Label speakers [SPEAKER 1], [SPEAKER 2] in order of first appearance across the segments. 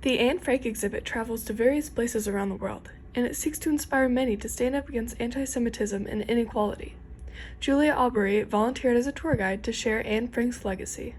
[SPEAKER 1] The Anne Frank exhibit travels to various places around the world, and it seeks to inspire many to stand up against anti-Semitism and inequality. Julia Aubrey volunteered as a tour guide to share Anne Frank's legacy.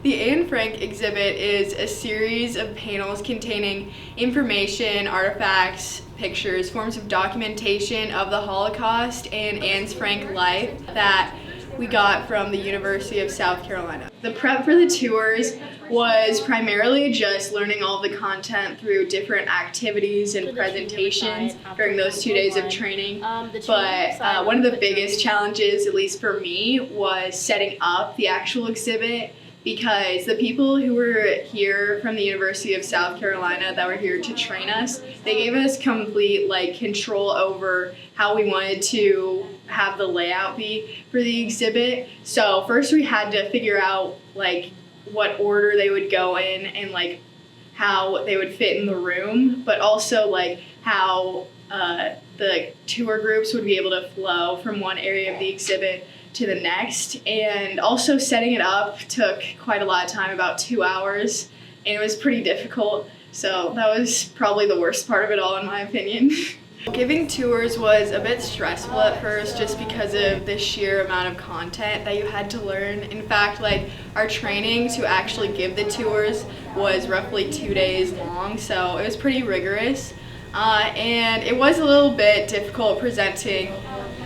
[SPEAKER 2] The Anne Frank exhibit is a series of panels containing information, artifacts, pictures, forms of documentation of the Holocaust and Anne Frank's life that we got from the University of South Carolina. The prep for the tours was primarily just learning all of the content through different activities and presentations during those 2 days of training. But one of the biggest challenges, at least for me, was setting up the actual exhibit, because the people who were here from the University of South Carolina that were here to train us, they gave us complete control over how we wanted to have the layout be for the exhibit. So first we had to figure out what order they would go in and how they would fit in the room, but also how the tour groups would be able to flow from one area of the exhibit to the next. And also setting it up took quite a lot of time, about 2 hours, and it was pretty difficult. So that was probably the worst part of it all, in my opinion. Giving tours was a bit stressful at first, just because of the sheer amount of content that you had to learn. In fact, our training to actually give the tours was roughly 2 days long, so it was pretty rigorous. And it was a little bit difficult presenting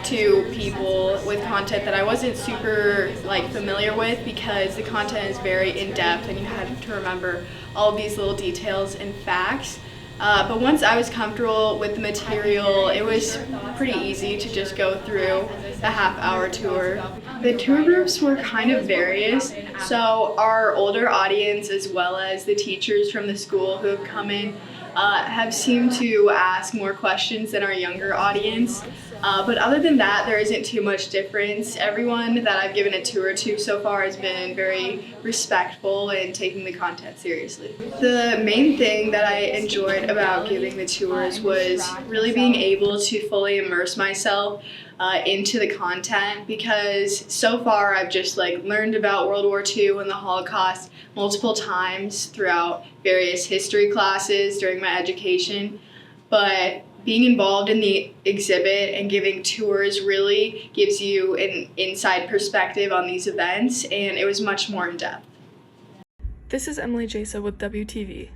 [SPEAKER 2] to people with content that I wasn't super familiar with, because the content is very in-depth and you had to remember all of these little details and facts. But once I was comfortable with the material, it was pretty easy to just go through a half-hour tour. The tour groups were kind of various, so our older audience as well as the teachers from the school who have come in have seemed to ask more questions than our younger audience. But other than that, there isn't too much difference. Everyone that I've given a tour to so far has been very respectful and taking the content seriously. The main thing that I enjoyed about giving the tours was really being able to fully immerse myself into the content, because so far I've just learned about World War II and the Holocaust multiple times throughout various history classes during my education. But being involved in the exhibit and giving tours really gives you an inside perspective on these events, and it was much more in depth.
[SPEAKER 1] This is Emily Jasa with WTV.